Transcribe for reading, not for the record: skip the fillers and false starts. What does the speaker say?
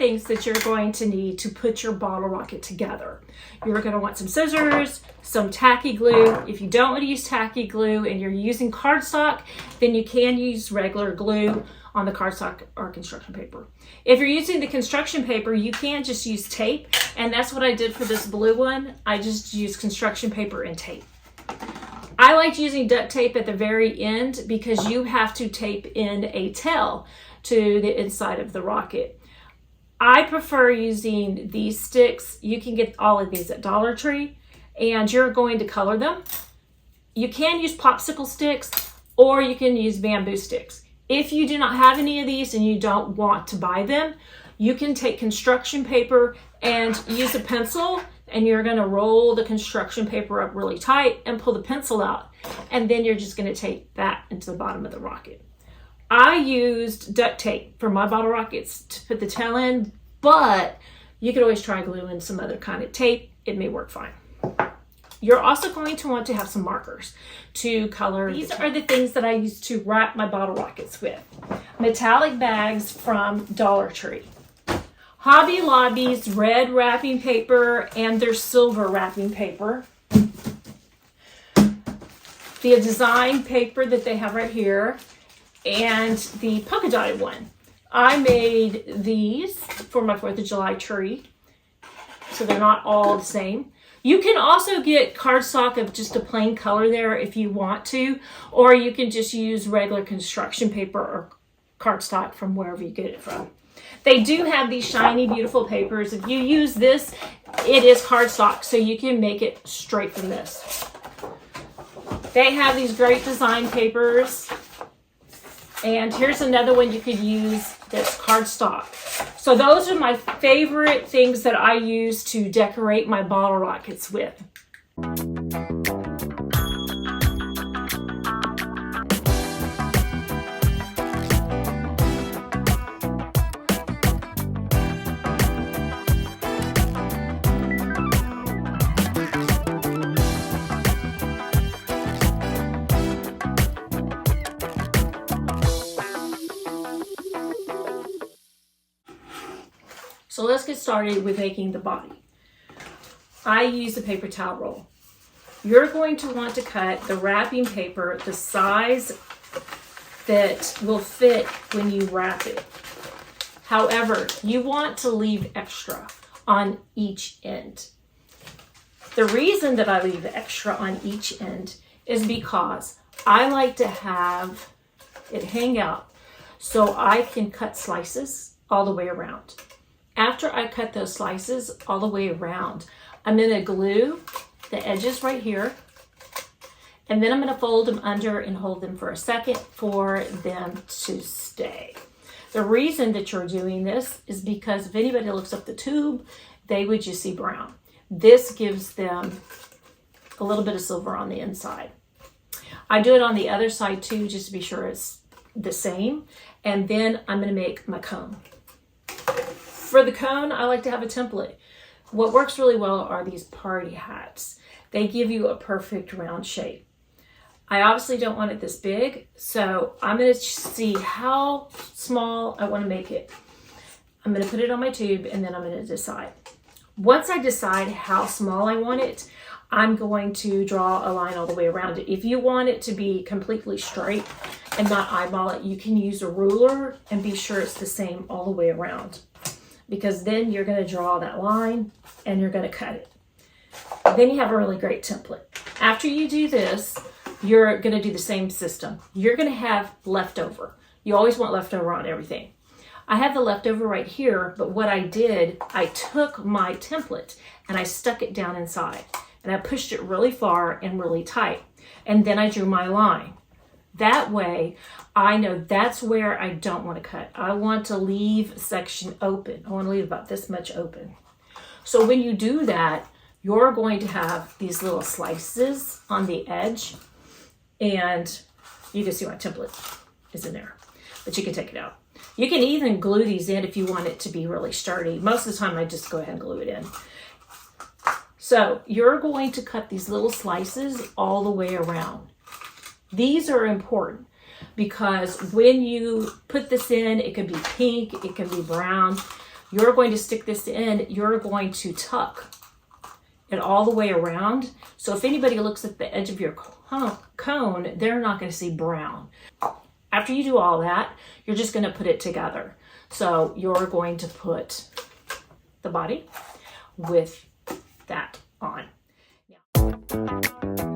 things that you're going to need to put your bottle rocket together. You're going to want some scissors, some tacky glue. If you don't want to use tacky glue and you're using cardstock, then you can use regular glue on the cardstock or construction paper. If you're using the construction paper, you can just use tape, and that's what I did for this blue one. I just used construction paper and tape. I liked using duct tape at the very end because you have to tape in a tail to the inside of the rocket. I prefer using these sticks. You can get all of these at Dollar Tree, and you're going to color them. You can use popsicle sticks or you can use bamboo sticks. If you do not have any of these and you don't want to buy them, you can take construction paper and use a pencil, and you're going to roll the construction paper up really tight and pull the pencil out, and then you're just going to tape that into the bottom of the rocket. I used duct tape for my bottle rockets to put the tail in, but you could always try gluing some other kind of tape. It may work fine. You're also going to want to have some markers to color. These are the things that I use to wrap my bottle rockets with. Metallic bags from Dollar Tree. Hobby Lobby's red wrapping paper and their silver wrapping paper. The design paper that they have right here, and the polka dotted one. I made these for my 4th of July tree, so they're not all the same. You can also get cardstock of just a plain color there if you want to, or you can just use regular construction paper or cardstock from wherever you get it from. They do have these shiny, beautiful papers. If you use this, it is cardstock, so you can make it straight from this. They have these great design papers. And here's another one you could use that's cardstock. So those are my favorite things that I use to decorate my bottle rockets with. So let's get started with making the body. I use a paper towel roll. You're going to want to cut the wrapping paper the size that will fit when you wrap it. However, you want to leave extra on each end. The reason that I leave extra on each end is because I like to have it hang out so I can cut slices all the way around. After I cut those slices all the way around, I'm going to glue the edges right here, and then I'm going to fold them under and hold them for a second for them to stay. The reason that you're doing this is because if anybody looks up the tube, they would just see brown. This gives them a little bit of silver on the inside. I do it on the other side too, just to be sure it's the same. And then I'm going to make my cone. For the cone, I like to have a template. What works really well are these party hats. They give you a perfect round shape. I obviously don't want it this big, so I'm going to see how small I want to make it. I'm going to put it on my tube, and then I'm going to decide. Once I decide how small I want it, I'm going to draw a line all the way around it. If you want it to be completely straight and not eyeball it, you can use a ruler and be sure it's the same all the way around, because then you're going to draw that line and you're going to cut it. Then you have a really great template. After you do this, you're going to do the same system. You're going to have leftover. You always want leftover on everything. I have the leftover right here, but what I did, I took my template and I stuck it down inside, and I pushed it really far and really tight, and then I drew my line. That way, I know that's where I don't want to cut. I want to leave a section open. I want to leave about this much open. So when you do that, you're going to have these little slices on the edge, and you can see my template is in there, but you can take it out. You can even glue these in if you want it to be really sturdy. Most of the time, I just go ahead and glue it in. So you're going to cut these little slices all the way around. These are important because when you put this in, it could be pink, it can be brown. you're going to stick this in, you're going to tuck it all the way around. So if anybody looks at the edge of your cone, they're not going to see brown. After you do all that, you're just going to put it together. So you're going to put the body with that on. Now,